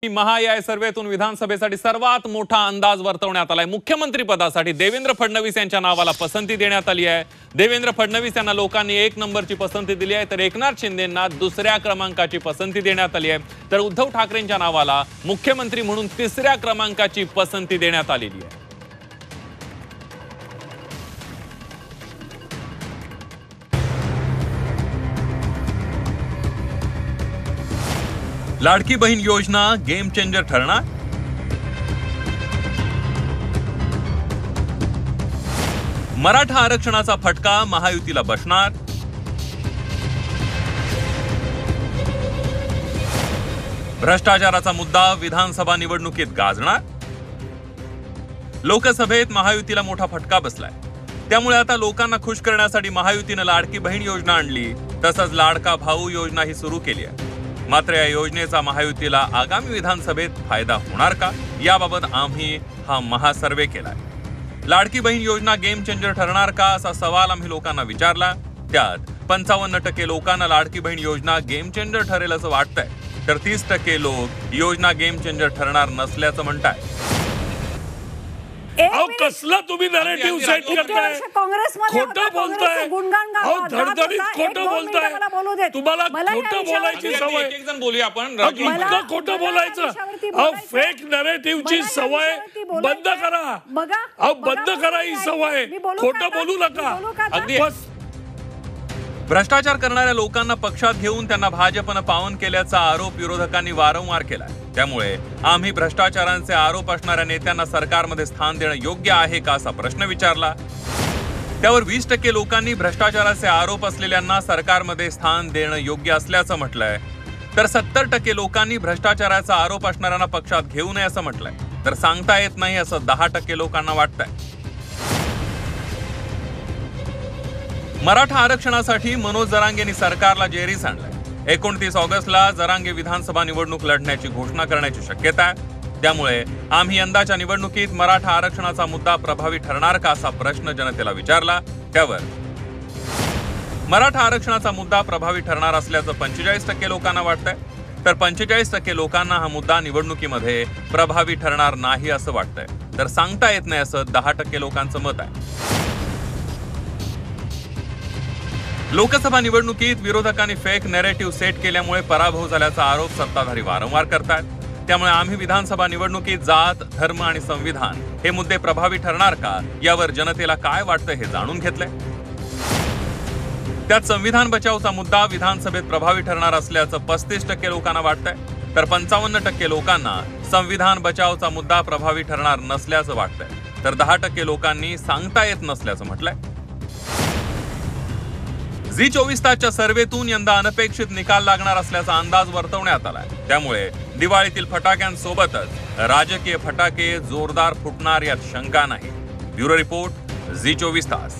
महायाय सर्वेतून विधानसभेसाठी सर्वात मोठा अंदाज वर्तवण्यात आलाय। मुख्यमंत्री पदासाठी देवेंद्र फडणवीस यांच्या नावाला पसंती देण्यात आली आहे। देवेंद्र फडणवीस यांना लोकांनी 1 नंबरची पसंती दिली आहे, तर एकनाथ शिंदेंना 2ऱ्या क्रमांकाची पसंती देण्यात आली आहे। तर उद्धव ठाकरेंच्या नावाला मुख्यमंत्री म्हणून 3ऱ्या क्रमांकाची पसंती देण्यात आलेली आहे। लाडकी बहीण योजना गेम चेंजर ठरणार? मराठा आरक्षणाचा फटका महायुतीला बसणार? भ्रष्टाचाराचा मुद्दा विधानसभा निवडणुकीत गाजणार? लोकसभेत महायुतीला मोठा फटका बसलाय, त्यामुळे आता लोकांना खुश करण्यासाठी महायुतीनं लाडकी बहीण योजना आणली, तसंच लाडका भाऊ योजना ही सुरू केली आहे। मात्र या योजनेचा महायुतीला आगामी विधानसभेत फायदा होणार का, याबाबत आम्ही हा महासर्वे केलाय। लाडकी बहीण योजना गेम चेंजर ठरणार का, असा सवाल आम्ही लोकांना विचारला। त्यात 55% लोकांना लाडकी बहीण योजना गेम चेंजर ठरेल असं वाटतंय, तर 30% लोक योजना गेम चेंजर ठरणार नसल्याचं म्हणताय। अहो कसला तुम्ही नॅरेटिव्ह सेट करताय, खोटं बोलताय, अहो धडधडीत खोटं बोलताय। तुम्हाला खोटं बोलायची सवय, एक जण बोलूया आपण, इतकं खोटं बोलायचं, अहो फेक नॅरेटिव्हची सवय बंद करा, अहो बंद करा ही सवय, खोटं बोलू नका। अगदी भ्रष्टाचार करणाऱ्या लोकांना पक्षात घेऊन त्यांना भाजपनं पावन केल्याचा आरोप विरोधकांनी वारंवार केलाय। त्यामुळे आम्ही भ्रष्टाचारांचे आरोप असणाऱ्या नेत्यांना सरकारमध्ये स्थान देणं योग्य आहे का, असा प्रश्न विचारला। त्यावर 20% लोकांनी भ्रष्टाचाराचे आरोप असलेल्यांना सरकारमध्ये स्थान देणं योग्य असल्याचं म्हटलंय, तर 70% लोकांनी भ्रष्टाचाराचा आरोप असणाऱ्यांना पक्षात घेऊ नये असं म्हटलंय, तर सांगता येत नाही असं 10% लोकांना वाटतंय। मराठा आरक्षणासाठी मनोज जरांगेंनी सरकारला जेरीस आणलंय। 29 ऑगस्टला जरांगे विधानसभा निवडणूक लढण्याची घोषणा करण्याची शक्यता आहे। त्यामुळे आम्ही यंदाच्या निवडणुकीत मराठा आरक्षणाचा मुद्दा प्रभावी ठरणार का, असा प्रश्न जनतेला विचारला। त्यावर मराठा आरक्षणाचा मुद्दा प्रभावी ठरणार असल्याचं 45% लोकांना वाटतंय, तर 45% लोकांना हा मुद्दा निवडणुकीमध्ये प्रभावी ठरणार नाही असं वाटतंय, तर सांगता येत नाही असं 10% लोकांचं मत आहे। लोकसभा निवडणुकीत विरोधकांनी फेक नॅरेटिव्ह सेट केल्यामुळे पराभव झाल्याचा आरोप सत्ताधारी वारंवार करतात। त्यामुळे आम्ही विधानसभा निवडणुकीत जात, धर्म आणि संविधान हे मुद्दे प्रभावी ठरणार का, यावर जनतेला काय वाटतं हे जाणून घेतलंय। त्यात संविधान बचावचा मुद्दा विधानसभेत प्रभावी ठरणार असल्याचं 35% लोकांना वाटतंय, तर 55% लोकांना संविधान बचावचा मुद्दा प्रभावी ठरणार नसल्याचं वाटतंय, तर 10% लोकांनी सांगता येत नसल्याचं म्हटलंय। झी 24 तासच्या सर्वेतून यंदा अनपेक्षित निकाल लागणार असल्याचा अंदाज वर्तवण्यात आलाय। त्यामुळे दिवाळीतील फटाक्यांसोबतच राजकीय फटाके जोरदार फुटणार यात शंका नाही। ब्युरो रिपोर्ट, झी 24 तास।